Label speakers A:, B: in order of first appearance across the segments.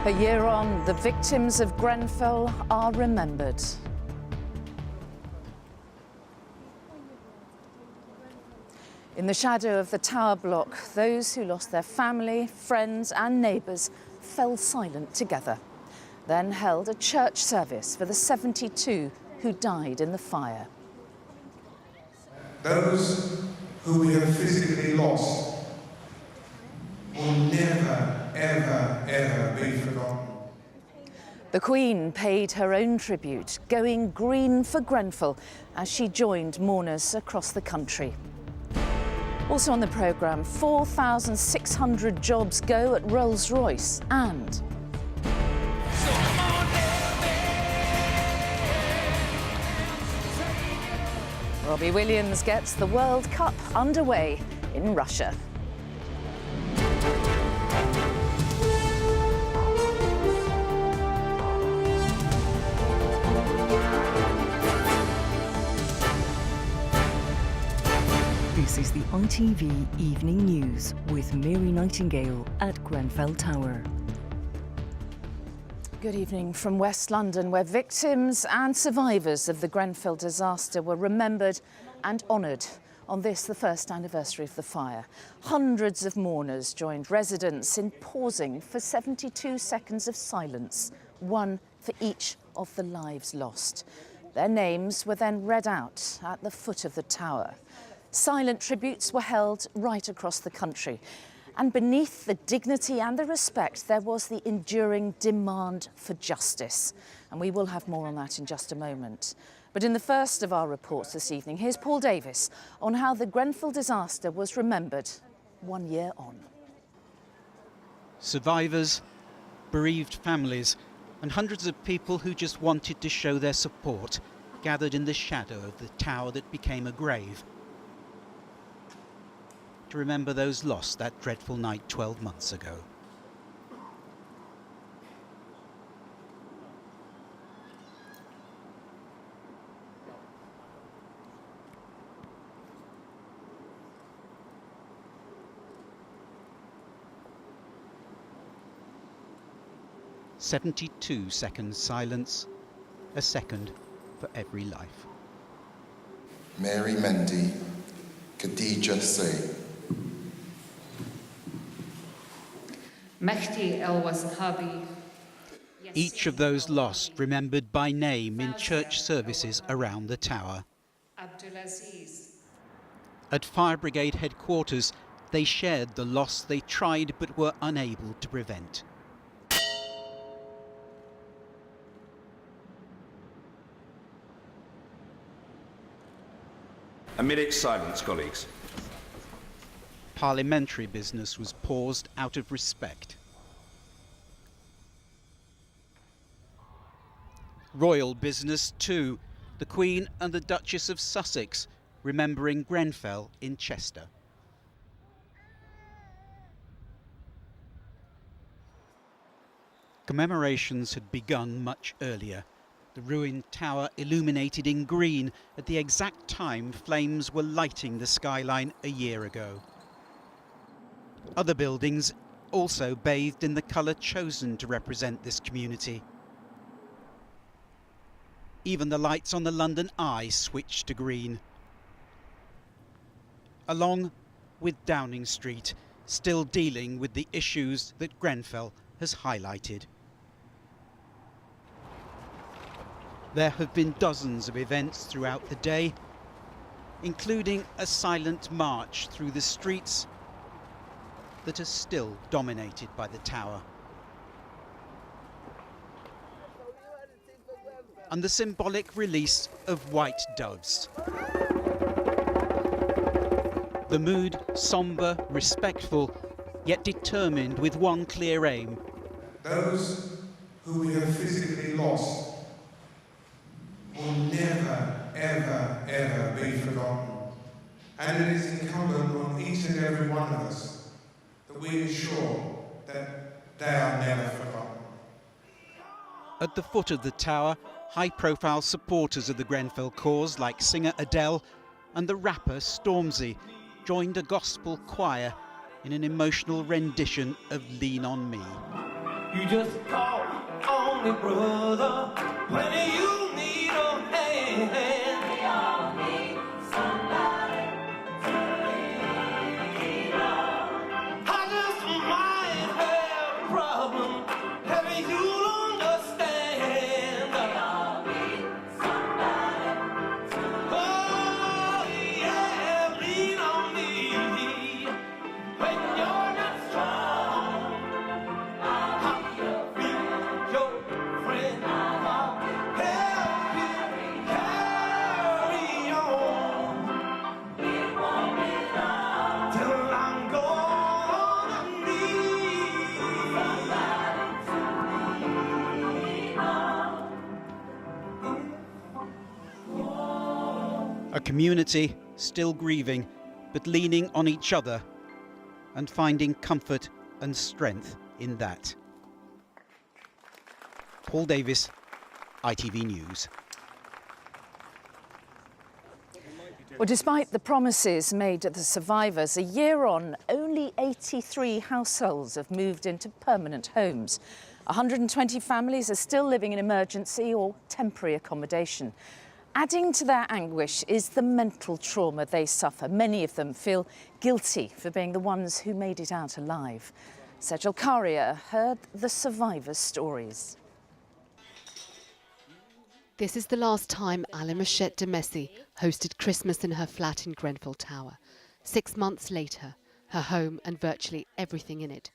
A: A year on, the victims of Grenfell are remembered. In the shadow of the tower block, those who lost their family, friends and neighbours fell silent together, then held a church service for the 72 who died in the fire.
B: Those who we have physically lost will never, ever, ever be forgotten.
A: The Queen paid her own tribute, going green for Grenfell as she joined mourners across the country. Also on the programme, 4,600 jobs go at Rolls-Royce and Robbie Williams gets the World Cup underway in Russia.
C: This is the ITV Evening News with Mary Nightingale at Grenfell Tower.
A: Good evening from West London, where victims and survivors of the Grenfell disaster were remembered and honoured on this, the first anniversary of the fire. Hundreds of mourners joined residents in pausing for 72 seconds of silence, one for each of the lives lost. Their names were then read out at the foot of the tower. Silent tributes were held right across the country. And beneath the dignity and the respect, there was the enduring demand for justice. And we will have more on that in just a moment. But in the first of our reports this evening, here's Paul Davis on how the Grenfell disaster was remembered 1 year on.
D: Survivors, bereaved families, and hundreds of people who just wanted to show their support gathered in the shadow of the tower that became a grave, to remember those lost that dreadful night 12 months ago. "72 seconds silence, a second for every life."
E: Mary Mendy, Khadija Say.
D: Each of those lost remembered by name in church services around the tower. At Fire Brigade headquarters, they shared the loss they tried but were unable to prevent.
F: A minute's silence, colleagues.
D: Parliamentary business was paused out of respect. Royal business too, the Queen and the Duchess of Sussex remembering Grenfell in Chester. Commemorations had begun much earlier. The ruined tower illuminated in green at the exact time flames were lighting the skyline a year ago. Other buildings also bathed in the colour chosen to represent this community. Even the lights on the London Eye switched to green. Along with Downing Street, still dealing with the issues that Grenfell has highlighted. There have been dozens of events throughout the day, including a silent march through the streets that are still dominated by the tower. And the symbolic release of white doves. The mood sombre, respectful, yet determined with one clear aim.
B: Those who we have physically lost will never, ever, ever be forgotten. And it is incumbent on each and every one of us that we ensure that they are never forgotten.
D: At the foot of the tower, high-profile supporters of the Grenfell cause like singer Adele and the rapper Stormzy joined a gospel choir in an emotional rendition of Lean On Me.
G: You just call on me, brother, when you need a hand. We all need somebody to lean on. I just might have a problem having you understand. We all need somebody to oh, yeah, lean on me when you're not strong.
D: A community still grieving, but leaning on each other and finding comfort and strength in that. Paul Davis, ITV News.
A: Well, despite the promises made to the survivors, a year on, only 83 households have moved into permanent homes. 120 families are still living in emergency or temporary accommodation. Adding to their anguish is the mental trauma they suffer. Many of them feel guilty for being the ones who made it out alive. Sejal Karia heard the survivors' stories.
H: This is the last time Alimashette de Messi hosted Christmas in her flat in Grenfell Tower. 6 months later, her home and virtually everything in it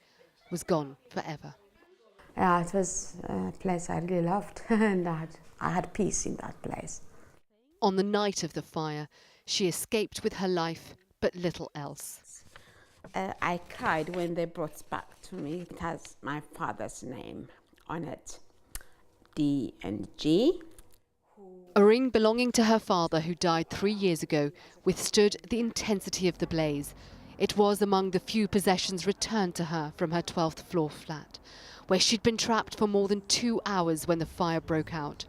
H: was gone forever.
I: Yeah, it was a place I really loved and I had peace in that place.
H: On the night of the fire, she escaped with her life, but little else.
I: I cried when they brought it back to me. It has my father's name on it, D and G.
H: A ring belonging to her father, who died 3 years ago, withstood the intensity of the blaze. It was among the few possessions returned to her from her 12th floor flat, where she'd been trapped for more than 2 hours when the fire broke out.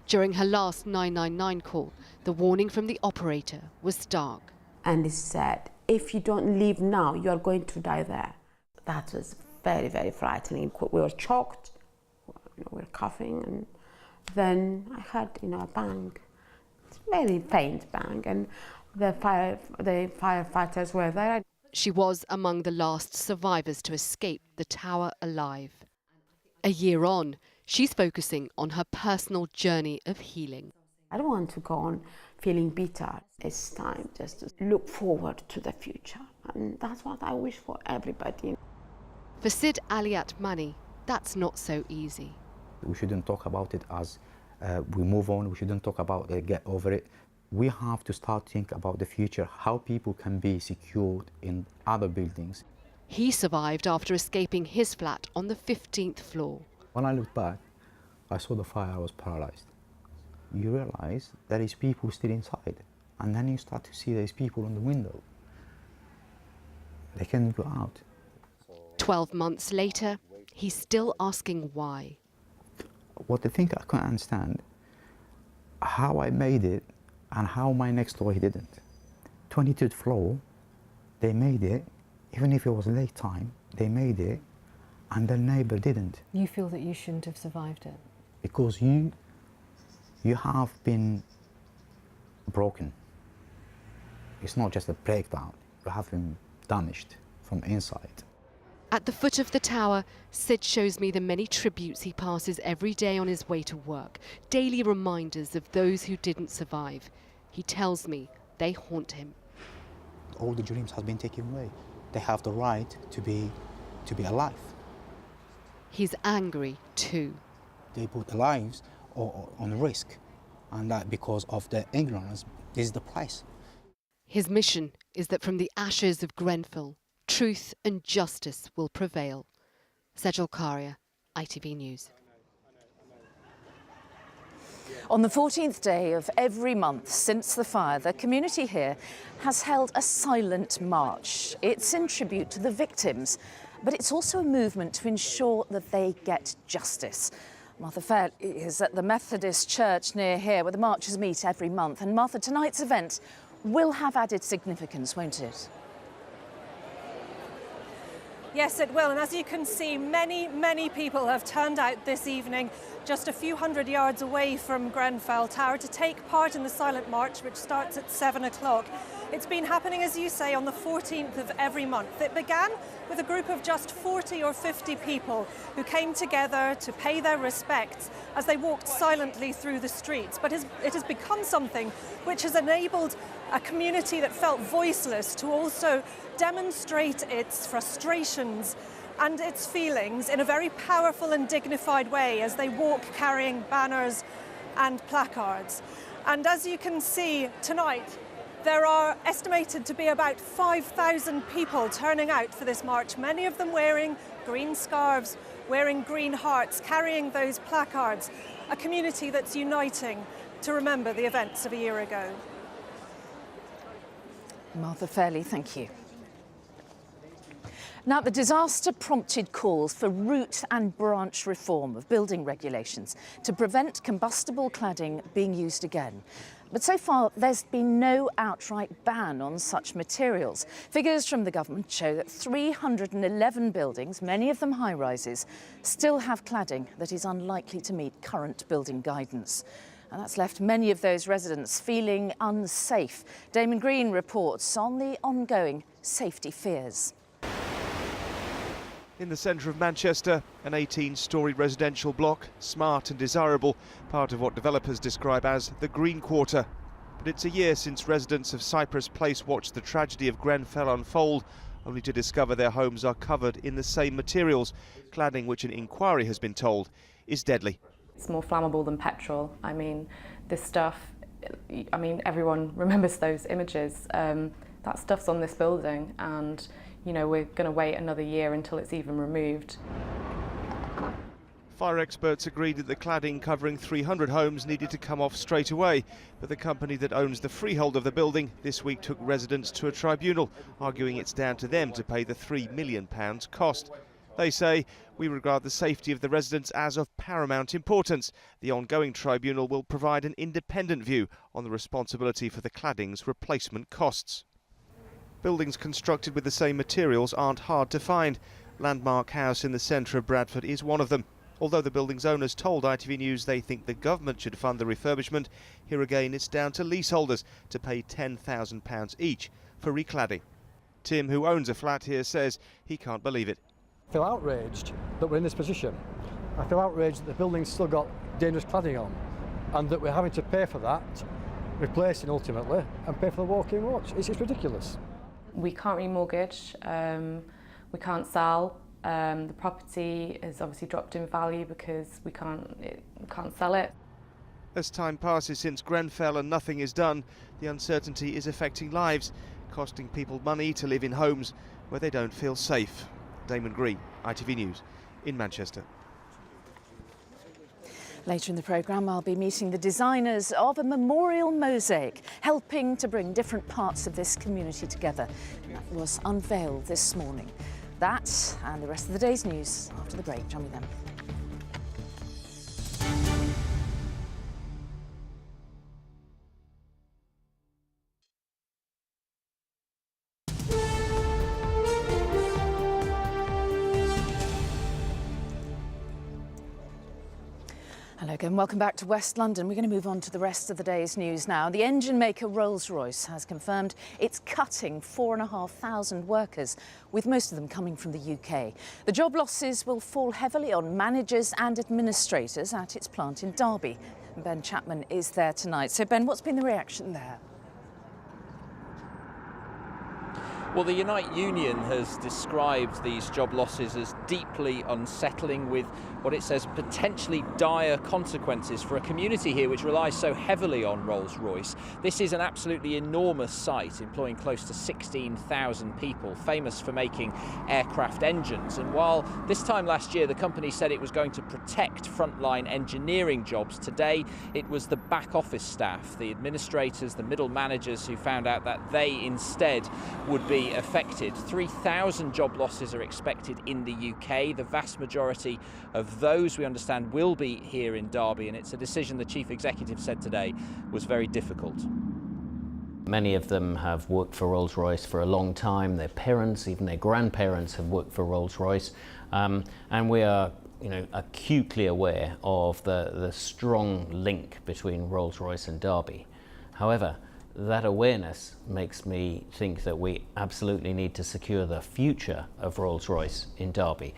H: During her last 999 call, the warning from the operator was stark.
I: And he said, if you don't leave now, you are going to die there. That was very, very frightening. We were choked, we were coughing, and then I heard, a bang. It's a very faint bang, and the firefighters were there.
H: She was among the last survivors to escape the tower alive. A year on, she's focusing on her personal journey of healing.
I: I don't want to go on feeling bitter. It's time just to look forward to the future. And that's what I wish for everybody.
H: For Sid Aliat Mani, that's not so easy.
J: We shouldn't talk about it as we move on. We shouldn't talk about get over it. We have to start thinking about the future, how people can be secured in other buildings.
H: He survived after escaping his flat on the 15th floor.
J: When I looked back, I saw the fire, I was paralyzed. You realize there is people still inside, and then you start to see there's people on the window. They can't go out.
H: 12 months later, he's still asking why.
J: What I think I can't understand, how I made it and how my next door didn't. 22nd floor, they made it, even if it was late time, they made it, and the neighbor didn't.
K: You feel that you shouldn't have survived it?
J: Because you have been broken. It's not just a breakdown, you have been damaged from inside.
H: At the foot of the tower, Sid shows me the many tributes he passes every day on his way to work, daily reminders of those who didn't survive. He tells me they haunt him.
J: All the dreams have been taken away. They have the right to be alive.
H: He's angry too.
J: They put their lives on risk, and that because of their ignorance, this is the price.
H: His mission is that from the ashes of Grenfell, truth and justice will prevail. Sejal Karia, ITV News.
A: On the 14th day of every month since the fire, the community here has held a silent march. It's in tribute to the victims, but it's also a movement to ensure that they get justice. Martha Fair is at the Methodist Church near here, where the marchers meet every month. And Martha, tonight's event will have added significance, won't it?
L: Yes, it will. And as you can see, many people have turned out this evening just a few hundred yards away from Grenfell Tower to take part in the silent march, which starts at 7 o'clock. It's been happening, as you say, on the 14th of every month. It began with a group of just 40 or 50 people who came together to pay their respects as they walked silently through the streets. But it has become something which has enabled a community that felt voiceless to also demonstrate its frustrations and its feelings in a very powerful and dignified way as they walk carrying banners and placards. And as you can see tonight, there are estimated to be about 5,000 people turning out for this march, many of them wearing green scarves, wearing green hearts, carrying those placards, a community that's uniting to remember the events of a year ago.
A: Martha Fairley, thank you. Now, the disaster prompted calls for root and branch reform of building regulations to prevent combustible cladding being used again. But so far, there's been no outright ban on such materials. Figures from the government show that 311 buildings, many of them high-rises, still have cladding that is unlikely to meet current building guidance. And that's left many of those residents feeling unsafe. Damon Green reports on the ongoing safety fears.
M: In the centre of Manchester, an 18-storey residential block, smart and desirable, part of what developers describe as the Green Quarter. But it's a year since residents of Cypress Place watched the tragedy of Grenfell unfold, only to discover their homes are covered in the same materials, cladding which an inquiry has been told is deadly.
N: It's more flammable than petrol. I mean, this stuff, everyone remembers those images. That stuff's on this building, and you know, we're going to wait another year until it's even removed.
M: Fire experts agreed that the cladding covering 300 homes needed to come off straight away, but the company that owns the freehold of the building this week took residents to a tribunal, arguing it's down to them to pay the £3 million cost. They say, we regard the safety of the residents as of paramount importance. The ongoing tribunal will provide an independent view on the responsibility for the cladding's replacement costs. Buildings constructed with the same materials aren't hard to find. Landmark House in the centre of Bradford is one of them. Although the building's owners told ITV News they think the government should fund the refurbishment, here again it's down to leaseholders to pay £10,000 each for recladding. Tim, who owns a flat here, says he can't believe it.
O: I feel outraged that we're in this position. I feel outraged that the building's still got dangerous cladding on, and that we're having to pay for that, replacing ultimately, and pay for the walk-in watch. It's ridiculous.
N: We can't remortgage, we can't sell. The property has obviously dropped in value because we can't sell it.
M: As time passes since Grenfell and nothing is done, the uncertainty is affecting lives, costing people money to live in homes where they don't feel safe. Damon Green, ITV News, in Manchester.
A: Later in the programme, I'll be meeting the designers of a memorial mosaic, helping to bring different parts of this community together. That was unveiled this morning. That and the rest of the day's news after the break. Join me then. Hello again, welcome back to West London. We're going to move on to the rest of the day's news now. The engine maker Rolls-Royce has confirmed it's cutting 4,500 workers, with most of them coming from the UK. The job losses will fall heavily on managers and administrators at its plant in Derby. Ben Chapman is there tonight. So Ben, what's been the reaction there?
P: Well, the Unite Union has described these job losses as deeply unsettling, with what it says potentially dire consequences for a community here which relies so heavily on Rolls-Royce. This is an absolutely enormous site employing close to 16,000 people, famous for making aircraft engines. And while this time last year the company said it was going to protect frontline engineering jobs, today it was the back office staff, the administrators, the middle managers who found out that they instead would be affected. 3,000 job losses are expected in the UK. The vast majority of those, we understand, will be here in Derby, and it's a decision the chief executive said today was very difficult.
Q: Many of them have worked for Rolls-Royce for a long time. Their parents, even their grandparents, have worked for Rolls-Royce, and we are, acutely aware of the strong link between Rolls-Royce and Derby. However, that awareness makes me think that we absolutely need to secure the future of Rolls-Royce in Derby.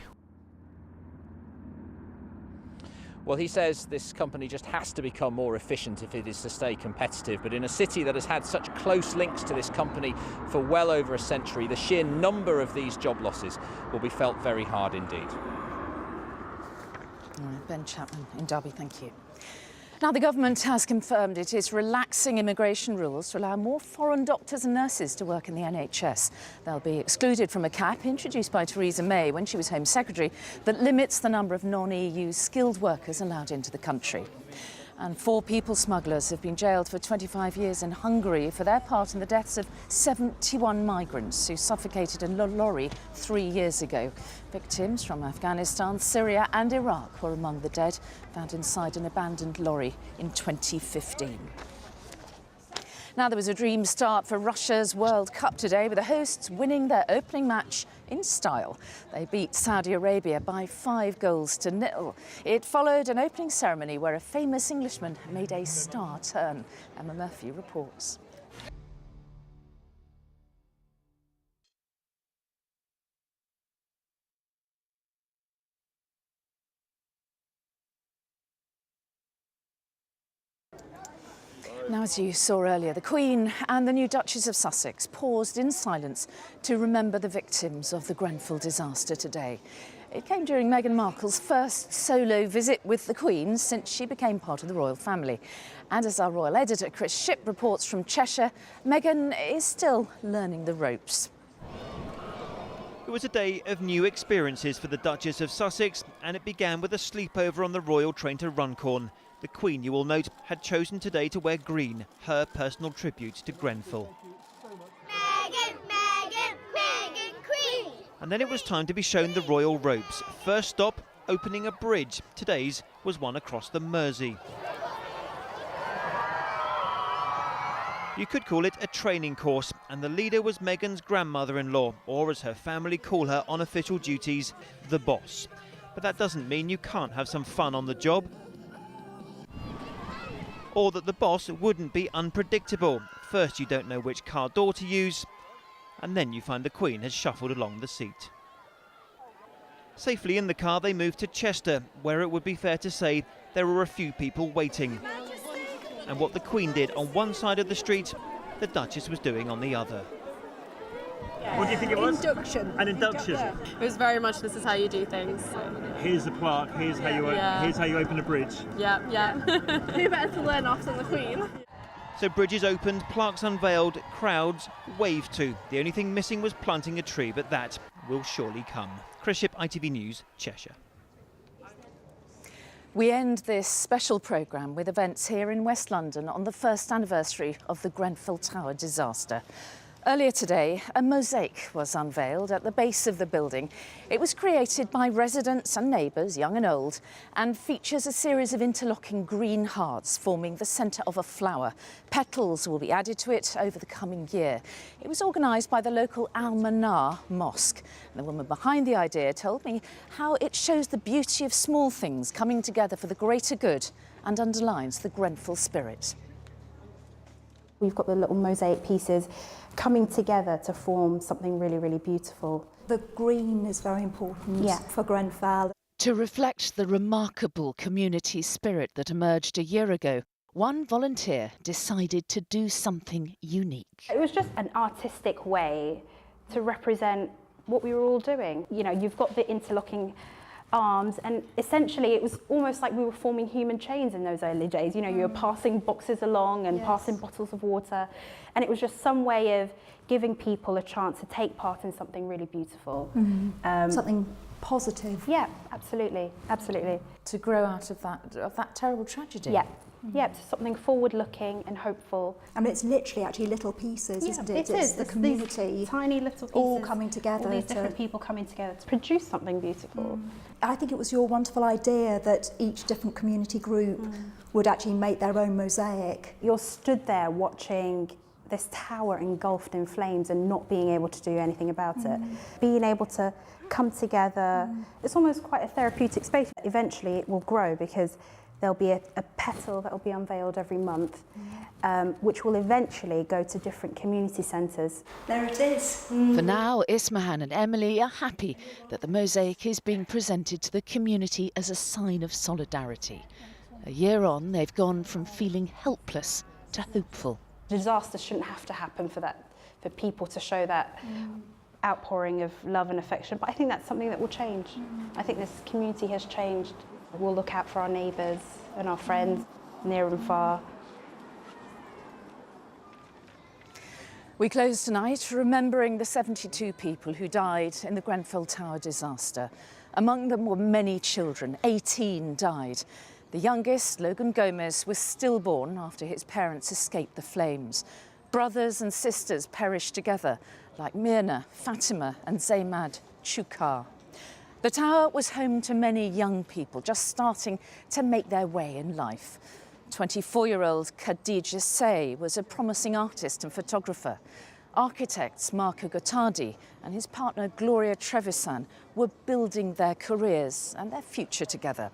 P: Well, he says this company just has to become more efficient if it is to stay competitive. But in a city that has had such close links to this company for well over a century, the sheer number of these job losses will be felt very hard indeed.
A: Ben Chapman in Derby, thank you. Now, the government has confirmed it is relaxing immigration rules to allow more foreign doctors and nurses to work in the NHS. They'll be excluded from a cap introduced by Theresa May when she was Home Secretary that limits the number of non-EU skilled workers allowed into the country. And 4 people smugglers have been jailed for 25 years in Hungary for their part in the deaths of 71 migrants who suffocated in a lorry 3 years ago. Victims from Afghanistan, Syria and Iraq were among the dead, found inside an abandoned lorry in 2015. Now, there was a dream start for Russia's World Cup today, with the hosts winning their opening match in style. They beat Saudi Arabia by 5-0. It followed an opening ceremony where a famous Englishman made a star turn. Emma Murphy reports. Now, as you saw earlier, the Queen and the new Duchess of Sussex paused in silence to remember the victims of the Grenfell disaster today. It came during Meghan Markle's first solo visit with the Queen since she became part of the royal family. And as our royal editor Chris Shipp reports from Cheshire, Meghan is still learning the ropes.
R: It was a day of new experiences for the Duchess of Sussex, and it began with a sleepover on the royal train to Runcorn. The Queen, you will note, had chosen today to wear green, her personal tribute to Grenfell.
S: Meghan, Meghan, Meghan Queen!
R: And then it was time to be shown the royal ropes. First stop, opening a bridge. Today's was one across the Mersey. You could call it a training course, and the leader was Meghan's grandmother-in-law, or as her family call her on official duties, the boss. But that doesn't mean you can't have some fun on the job, or that the boss wouldn't be unpredictable. First you don't know which car door to use, and then you find the Queen has shuffled along the seat. Safely in the car they moved to Chester, where it would be fair to say there were a few people waiting. And what the Queen did on one side of the street, the Duchess was doing on the other.
T: What do you think it was?
U: Induction.
T: An induction.
U: Yeah. It was very much this is how you do things.
T: Here's the plaque. Here's how you open a bridge.
U: Yeah. Who better to learn off than the Queen?
R: So bridges opened, plaques unveiled, crowds waved to. The only thing missing was planting a tree, but that will surely come. Chris Shipp, ITV News, Cheshire.
A: We end this special programme with events here in West London on the first anniversary of the Grenfell Tower disaster. Earlier today, a mosaic was unveiled at the base of the building. It was created by residents and neighbours, young and old, and features a series of interlocking green hearts forming the centre of a flower. Petals will be added to it over the coming year. It was organised by the local Al-Manar Mosque. And the woman behind the idea told me how it shows the beauty of small things coming together for the greater good and underlines the Grenfell spirit.
V: We've got the little mosaic pieces coming together to form something really, really beautiful.
W: The green is very important for Grenfell.
A: To reflect the remarkable community spirit that emerged a year ago, one volunteer decided to do something unique.
V: It was just an artistic way to represent what we were all doing. You know, you've got the interlocking arms, and essentially it was almost like we were forming human chains in those early days. You know, you were passing boxes along and passing bottles of water, and it was just some way of giving people a chance to take part in something really beautiful.
W: Something positive.
V: Yeah, absolutely.
A: To grow out of that terrible tragedy.
V: Yeah, it's something forward-looking and hopeful.
W: And it's literally actually little pieces, isn't it?
V: It is.
W: The community,
V: tiny little pieces,
W: all coming together.
V: All these different people coming together to produce something beautiful.
W: I think it was your wonderful idea that each different community group would actually make their own mosaic.
V: You're stood there watching this tower engulfed in flames and not being able to do anything about it. Being able to come together, it's almost quite a therapeutic space. Eventually it will grow because there'll be a petal that will be unveiled every month, which will eventually go to different community centres.
W: There it is.
A: For now, Ismahan and Emily are happy that the mosaic is being presented to the community as a sign of solidarity. A year on, they've gone from feeling helpless to hopeful.
V: Disaster shouldn't have to happen for people to show that outpouring of love and affection, but I think that's something that will change. I think this community has changed. We'll look out for our neighbours and our friends, near and far.
A: We close tonight remembering the 72 people who died in the Grenfell Tower disaster. Among them were many children. 18 died. The youngest, Logan Gomez, was stillborn after his parents escaped the flames. Brothers and sisters perished together, like Mirna, Fatima and Zaymad Chukar. The tower was home to many young people just starting to make their way in life. 24-year-old Khadija Say was a promising artist and photographer. Architects Marco Gottardi and his partner Gloria Trevisan were building their careers and their future together.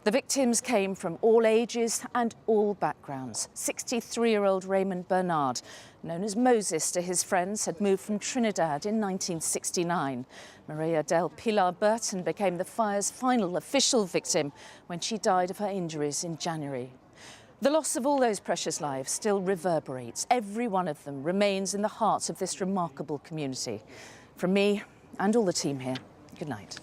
A: The victims came from all ages and all backgrounds. 63-year-old Raymond Bernard, known as Moses to his friends, had moved from Trinidad in 1969. Maria del Pilar Burton became the fire's final official victim when she died of her injuries in January. The loss of all those precious lives still reverberates. Every one of them remains in the hearts of this remarkable community. From me and all the team here, good night.